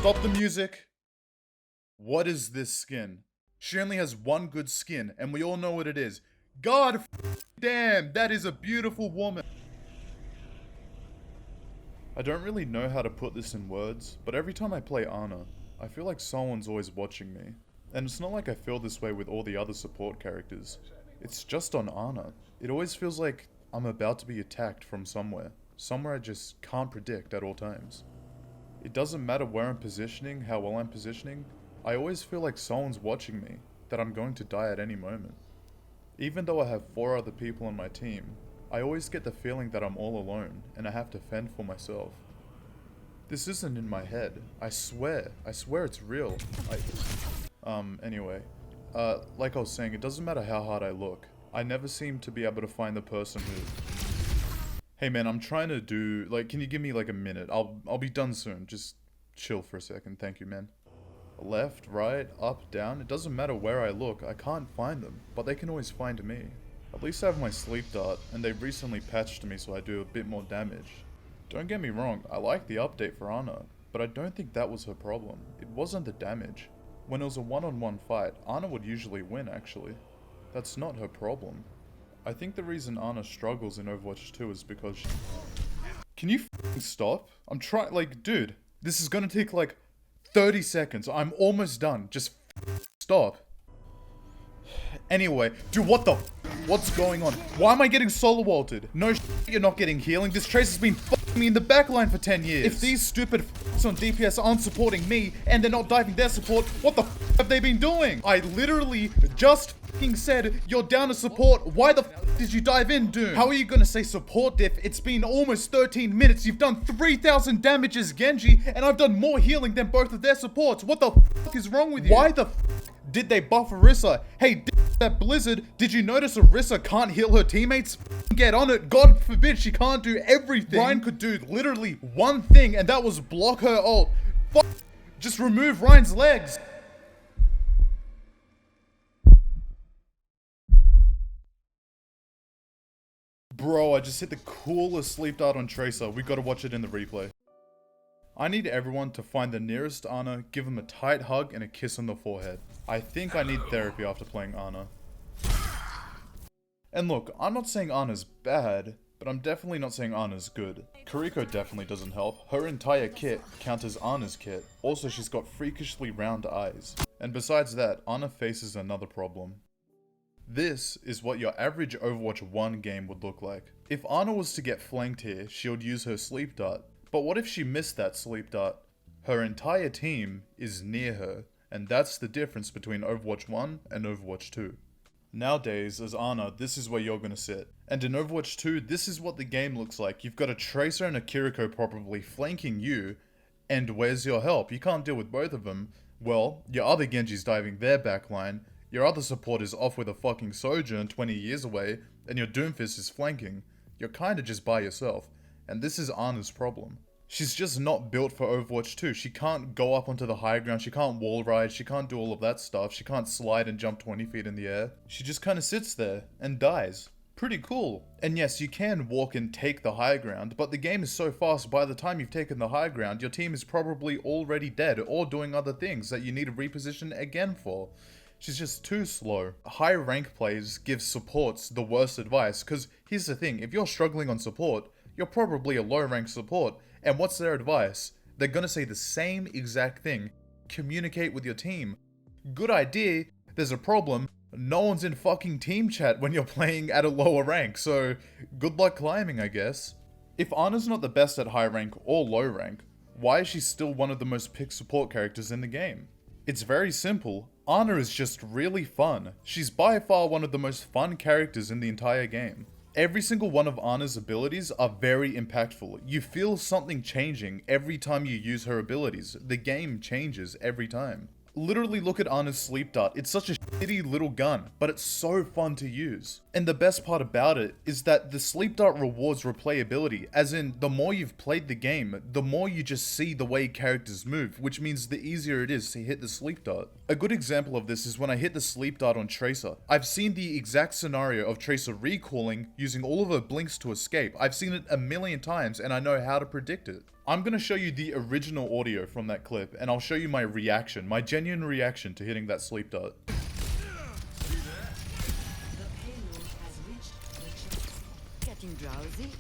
Stop the music. What is this skin? She only has one good skin, and we all know what it is. God damn, that is a beautiful woman. I don't really know how to put this in words, but every time I play Ana, I feel like someone's always watching me. And it's not like I feel this way with all the other support characters. It's just on Ana. It always feels like I'm about to be attacked from somewhere. Somewhere I just can't predict at all times. It doesn't matter where I'm positioning, how well I'm positioning, I always feel like someone's watching me, that I'm going to die at any moment. Even though I have 4 other people on my team, I always get the feeling that I'm all alone, and I have to fend for myself. This isn't in my head, I swear it's real. Anyway, like I was saying, it doesn't matter how hard I look, I never seem to be able to find the person who... Hey man, I'm trying to do, can you give me a minute? I'll be done soon. Just chill for a second. Thank you, man. Left, right, up, down. It doesn't matter where I look. I can't find them, but they can always find me. At least I have my sleep dart, and they've recently patched me so I do a bit more damage. Don't get me wrong, I like the update for Ana, but I don't think that was her problem. It wasn't the damage. When it was a one-on-one fight, Ana would usually win, actually. That's not her problem. I think the reason Ana struggles in Overwatch 2 is because she... Can you f***ing stop? I'm trying, dude, this is gonna take 30 seconds. I'm almost done. Just stop. Anyway, dude, what's going on? Why am I getting solo ulted? No you're not getting healing. This Trace has been f***ing me in the backline for 10 years. If these stupid f***s on DPS aren't supporting me, and they're not diving their support, what the f*** have they been doing? I literally just f***ing said, you're down to support. Why the f*** did you dive in, Doom? How are you gonna say support diff? It's been almost 13 minutes. You've done 3,000 damage as Genji, and I've done more healing than both of their supports. What the f*** is wrong with you? Why the f*** did they buff Orisa? Hey, that Blizzard, did you notice Orisa can't heal her teammates? Get on it. God forbid she can't do everything. Ryan could do literally one thing, and that was block her ult. Just remove Ryan's legs. Bro, I just hit the coolest sleep dart on Tracer. We gotta watch it in the replay. I need everyone to find the nearest Ana, give him a tight hug and a kiss on the forehead. I think I need therapy after playing Ana. And look, I'm not saying Ana's bad, but I'm definitely not saying Ana's good. Kiriko definitely doesn't help. Her entire kit counters Ana's kit. Also, she's got freakishly round eyes. And besides that, Ana faces another problem. This is what your average Overwatch 1 game would look like. If Ana was to get flanked here, she would use her sleep dart. But what if she missed that sleep dart? Her entire team is near her, and that's the difference between Overwatch 1 and Overwatch 2. Nowadays, as Ana, this is where you're gonna sit. And in Overwatch 2, this is what the game looks like. You've got a Tracer and a Kiriko probably flanking you, and where's your help? You can't deal with both of them. Well, your other Genji's diving their backline, your other support is off with a fucking Sojourn 20 years away, and your Doomfist is flanking. You're kinda just by yourself. And this is Ana's problem. She's just not built for Overwatch 2. She can't go up onto the high ground, she can't wall ride, she can't do all of that stuff, she can't slide and jump 20 feet in the air. She just kinda sits there and dies. Pretty cool. And yes, you can walk and take the high ground, but the game is so fast, by the time you've taken the high ground, your team is probably already dead or doing other things that you need to reposition again for. She's just too slow. High rank players give supports the worst advice, because here's the thing, if you're struggling on support, you're probably a low rank support, and what's their advice? They're gonna say the same exact thing. Communicate with your team. Good idea, there's a problem, no one's in fucking team chat when you're playing at a lower rank, so good luck climbing, I guess. If Ana's not the best at high rank or low rank, why is she still one of the most picked support characters in the game? It's very simple. Ana is just really fun. She's by far one of the most fun characters in the entire game. Every single one of Ana's abilities are very impactful. You feel something changing every time you use her abilities. The game changes every time. Literally look at Ana's sleep dart. It's such a shitty little gun, but it's so fun to use. And the best part about it is that the sleep dart rewards replayability, as in the more you've played the game, the more you just see the way characters move, which means the easier it is to hit the sleep dart. A good example of this is when I hit the sleep dart on Tracer. I've seen the exact scenario of Tracer recalling, using all of her blinks to escape. I've seen it a million times and I know how to predict it. I'm gonna show you the original audio from that clip, and I'll show you my reaction, my genuine reaction to hitting that sleep dart. Getting drowsy?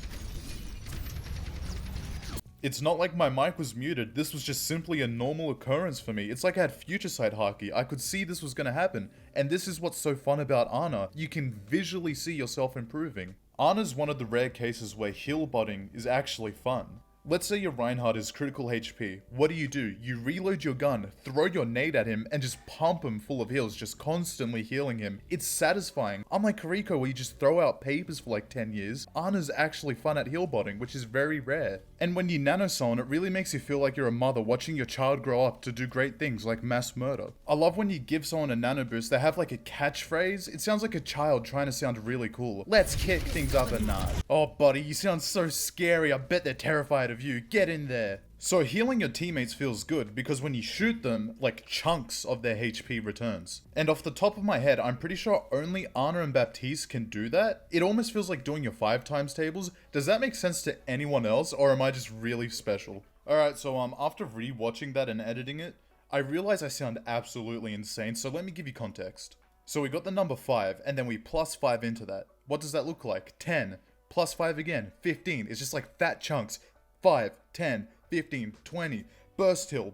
It's not like my mic was muted, this was just simply a normal occurrence for me. It's like I had future sight haki, I could see this was gonna happen. And this is what's so fun about Ana, you can visually see yourself improving. Ana's one of the rare cases where heal botting is actually fun. Let's say your Reinhardt is critical HP. What do? You reload your gun, throw your nade at him, and just pump him full of heals, just constantly healing him. It's satisfying. Unlike Kiriko where you just throw out papers for like 10 years, Ana's actually fun at heal botting, which is very rare. And when you nano someone, it really makes you feel like you're a mother watching your child grow up to do great things like mass murder. I love when you give someone a nano boost, they have like a catchphrase. It sounds like a child trying to sound really cool. Let's kick things up a notch. Oh buddy, you sound so scary, I bet they're terrified of you. Get in there. So healing your teammates feels good because when you shoot them, like chunks of their HP returns. And off the top of my head, I'm pretty sure only Ana and Baptiste can do that. It almost feels like doing your 5 times tables. Does that make sense to anyone else, or am I just really special? Alright, so after rewatching that and editing it, I realize I sound absolutely insane, so let me give you context. So we got the number 5, and then we plus 5 into that. What does that look like? 10, plus 5 again, 15. It's just like fat chunks. 5, 10, 15, 20, burst hill,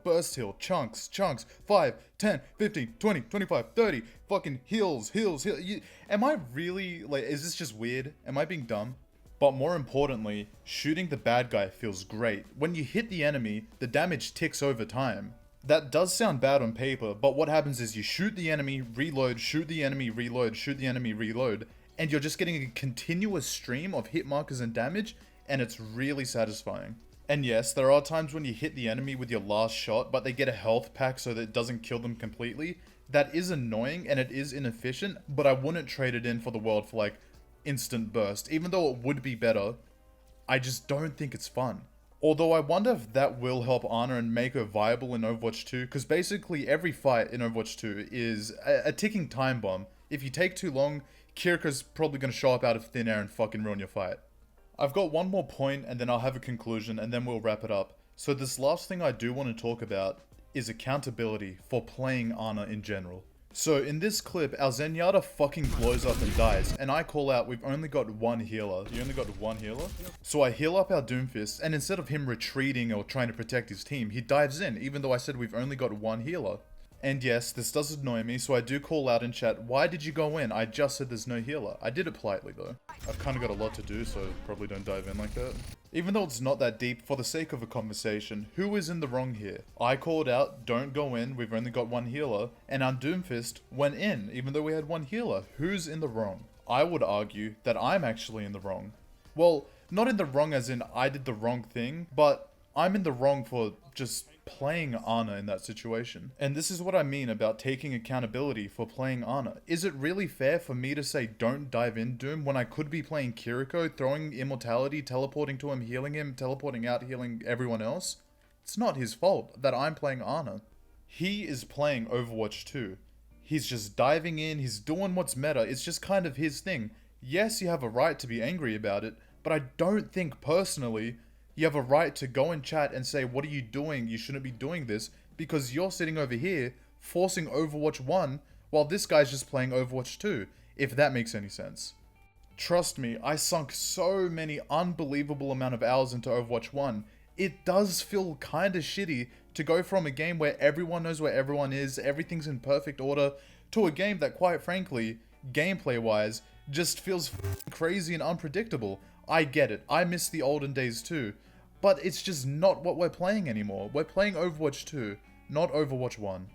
chunks, 5, 10, 15, 20, 25, 30, fucking heals. Am I really, like, is this just weird? Am I being dumb? But more importantly, shooting the bad guy feels great. When you hit the enemy, the damage ticks over time. That does sound bad on paper, but what happens is you shoot the enemy, reload, shoot the enemy, reload, shoot the enemy, reload, and you're just getting a continuous stream of hit markers and damage, and it's really satisfying. And yes, there are times when you hit the enemy with your last shot, but they get a health pack so that it doesn't kill them completely. That is annoying and it is inefficient, but I wouldn't trade it in for the world for like instant burst. Even though it would be better, I just don't think it's fun. Although I wonder if that will help Ana and make her viable in Overwatch 2, because basically every fight in Overwatch 2 is a ticking time bomb. If you take too long, Kiriko's probably going to show up out of thin air and fucking ruin your fight. I've got one more point and then I'll have a conclusion and then we'll wrap it up. So this last thing I do want to talk about is accountability for playing Ana in general. So in this clip, our Zenyatta fucking blows up and dies, and I call out we've only got one healer. You only got one healer? So I heal up our Doomfist, and instead of him retreating or trying to protect his team, he dives in, even though I said we've only got one healer. And yes, this does annoy me, so I do call out in chat, why did you go in? I just said there's no healer. I did it politely though. I've kind of got a lot to do, so probably don't dive in like that. Even though it's not that deep, for the sake of a conversation, who is in the wrong here? I called out, don't go in, we've only got one healer, and our Doomfist went in, even though we had one healer. Who's in the wrong? I would argue that I'm actually in the wrong. Well, not in the wrong as in I did the wrong thing, but I'm in the wrong for just playing Ana in that situation. And this is what I mean about taking accountability for playing Ana. Is it really fair for me to say don't dive in Doom when I could be playing Kiriko, throwing immortality, teleporting to him, teleporting out, healing everyone else? It's not his fault that I'm playing Ana. He is playing Overwatch 2. He's just diving in, he's doing what's meta, it's just kind of his thing. Yes, you have a right to be angry about it, but I don't think personally you have a right to go in chat and say, what are you doing? You shouldn't be doing this, because you're sitting over here forcing Overwatch 1 while this guy's just playing Overwatch 2, if that makes any sense. Trust me, I sunk so many unbelievable amount of hours into Overwatch 1. It does feel kinda shitty to go from a game where everyone knows where everyone is, everything's in perfect order, to a game that quite frankly, gameplay wise, just feels crazy and unpredictable. I get it, I miss the olden days too. But it's just not what we're playing anymore. We're playing Overwatch 2, not Overwatch 1.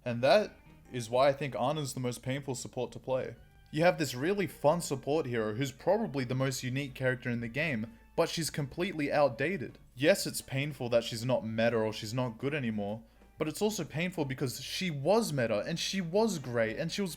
And that is why I think Ana's the most painful support to play. You have this really fun support hero who's probably the most unique character in the game, but she's completely outdated. Yes, it's painful that she's not meta or she's not good anymore, but it's also painful because she was meta and she was great and she was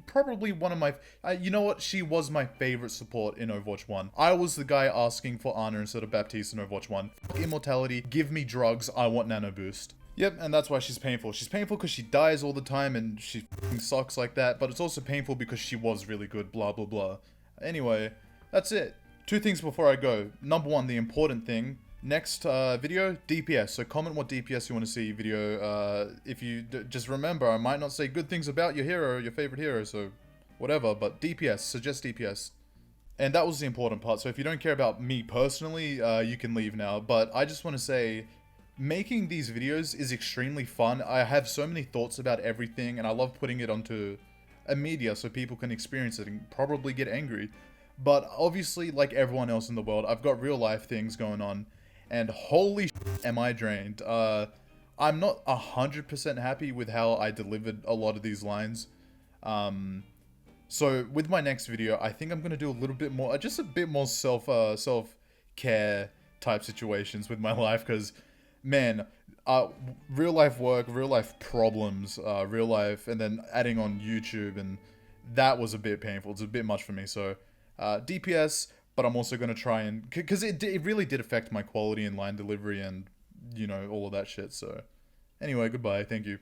probably one of my, you know what, she was my favorite support in Overwatch 1. I was the guy asking for Ana instead of Baptiste in Overwatch 1. Immortality, give me drugs, I want nano boost. Yep, and that's why she's painful. She's painful because she dies all the time and she sucks like that, but it's also painful because she was really good, blah blah blah. Anyway, that's it. 2 things before I go. Number 1, the important thing, Next video, DPS. So comment what DPS you want to see video. If you just remember, I might not say good things about your hero, your favorite hero, so whatever. But DPS, suggest DPS. And that was the important part. So if you don't care about me personally, you can leave now. But I just want to say, making these videos is extremely fun. I have so many thoughts about everything, and I love putting it onto a media so people can experience it and probably get angry. But obviously, like everyone else in the world, I've got real life things going on. And holy am I drained. I'm not 100% happy with how I delivered a lot of these lines. So with my next video, I think I'm going to do a little bit more, just a bit more self-care type situations with my life. Because, man, real life work, real life problems, real life, and then adding on YouTube, and that was a bit painful. It's a bit much for me. So DPS, but I'm also going to try and, because it really did affect my quality in line delivery and, you know, all of that shit. So anyway, goodbye. Thank you.